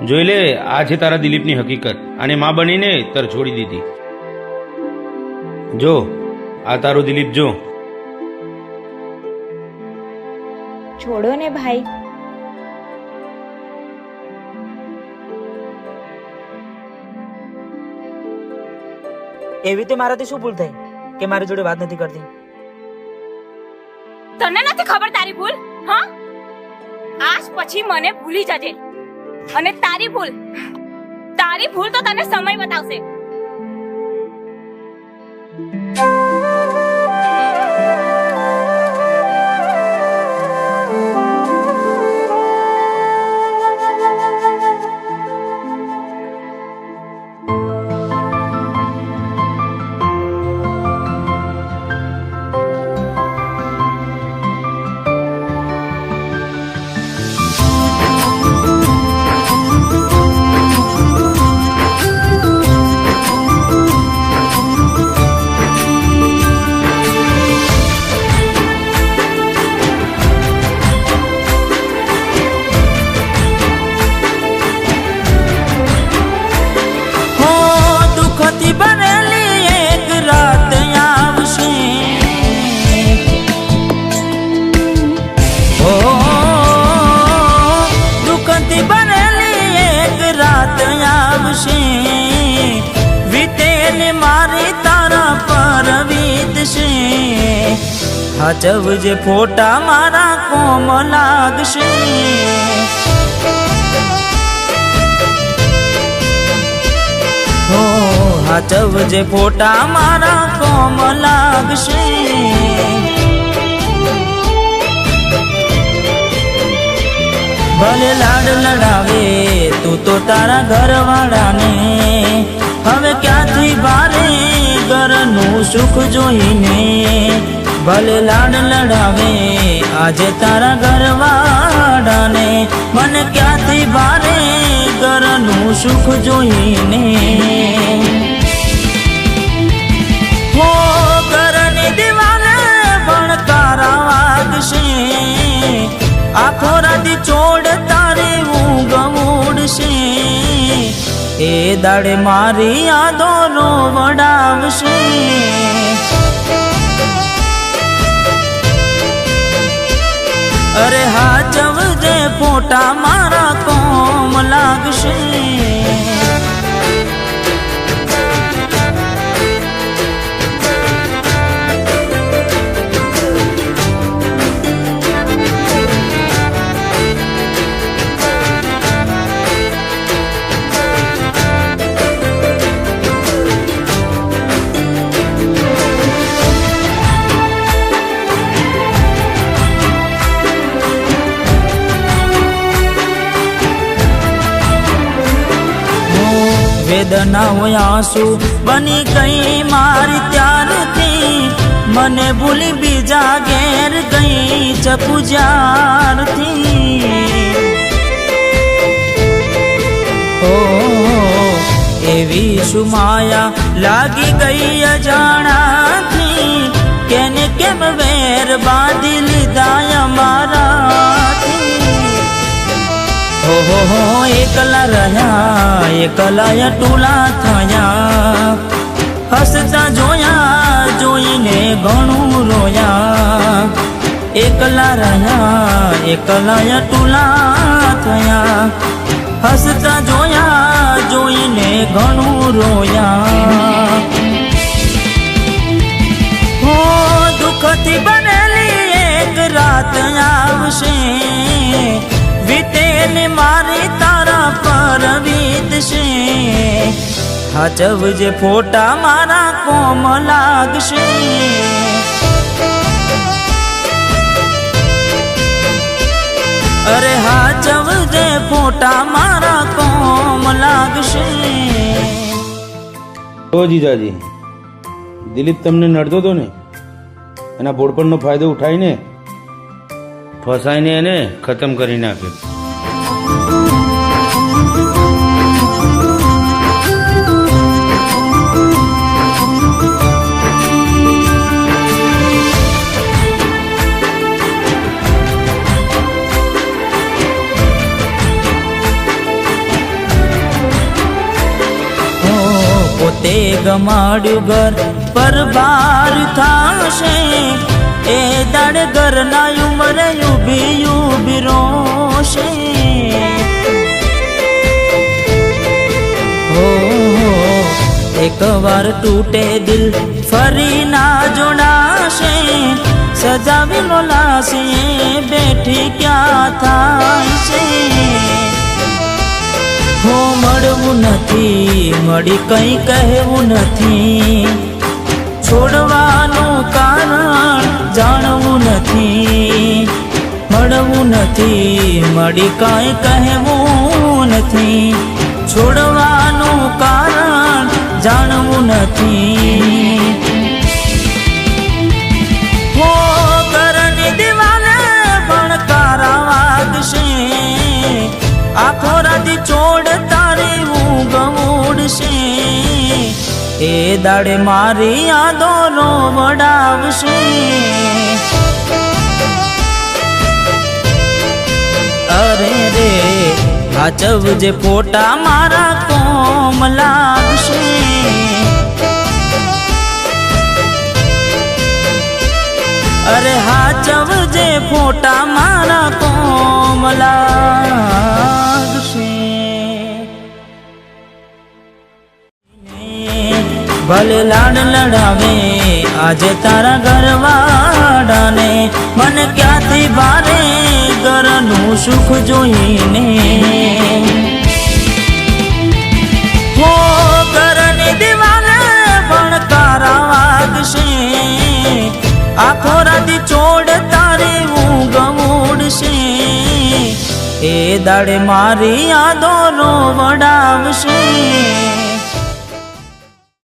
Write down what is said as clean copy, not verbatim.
જોઈ લે, આ છે તારા દિલીપની હકીકત. અને માં બનીને તર છોડી દીધી. જો આ તારો દિલીપ, જો. છોડો ને ભાઈ. એવી રીતે મારાથી શું ભૂલ થઈ કે મારી જોડે વાત નથી કરતી? તને નથી ખબર તારી ભૂલ? હા, આજ પછી મને ભૂલી જજે. અને તારી ભૂલ તો તને સમય બતાવશે. હાચવજે ફોટા મારા કોમ લાગશે. હો હાચવજે ફોટા મારા કોમ લાગશે. ભલે લાડ લડાવે તું તો તારા ઘરવાળાને, હવે ક્યાંથી ભારે ઘરનું સુખ જોઈને. ભલે લાડ લડાવે આજે તારા ઘરવાળાને, મને ક્યાંથી ભારે ઘરનું સુખ જોઈને. હો ઘરની દિવાલે ભણકારા વાગશે, આખો રાતી ચોડ તારી ઊંઘ ઉડશે. એ દાડે મારી યાદો રોવડાવશે. અરે હાચવજે ફોટા મારા કોમ લાગશે. વેદના હોય આંસુ બની ગઈ મારી ત્યારથી, મને ભૂલી બીજા ઘેર ગઈ ચપુજારથી. ઓ એવી શું માયા લાગી ગઈ અજાણાથી, કેને કેમ વેર બાંધી લીધા અમારાથી. હો એકલા રહ્યા એકલા ટોલા થયા, હસતા જોયા જોઈને ઘણું રોયા. એકલા રહ્યા એકલા ટોલા થયા, હસતા જોયા જોઈને ઘણું રોયા. હો દુઃખથી બનેલી એક રાત આવશે, વીતેલી મારી તારા પર વીતશે. હાચવજે ફોટા મારા કોમ લાગશે. અરે હાચવજે ફોટા મારા કોમ લાગશે. ઓ જીજાજી, દિલીપ તમને નડતો હતો ને, એના બોડપણનો ફાયદો ઉઠાવીને ફસાઈને એને ખતમ કરી નાખ્યો. ગમાડ્યું ઘર પર ભાર થાશે એ દાડે ઘરના ઉમરે ઉભી ઉભી રોશે હો એક વાર તૂટે દિલ ફરી ના જોડાશે સજાવેલો લાશે બેઠી ક્યાં થાય છે હો મળવું નથી મળી કઈ કહેવું નથી છોડવાનું કારણ જાણવું નથી મળવું નથી મળી કઈ કહેવું નથી છોડવાનું કારણ જાણવું નથી હો ઘરની દિવાલે ભણકારા વાગશે આખો રાતી ચોડ તારી ઊંઘ ઉડશે એ દાડે મારી યાદો રોવડાવશે અરે રે હાચવજે ફોટા મારા કોમ લાગશે અરે હાચવજે ફોટા મારા કોમ લાગશે ભલે લાડ લડાવે આજે તારા ઘરવાળાને મને ક્યાંથી ભારે ઘરનું સુખ જોઈને હો ઘરની દિવાલે ભણકારા વાગશે આખો રાતી ચોડ તારી ઊંઘ ઉડશે એ દાડે મારી યાદો રોવડાવશે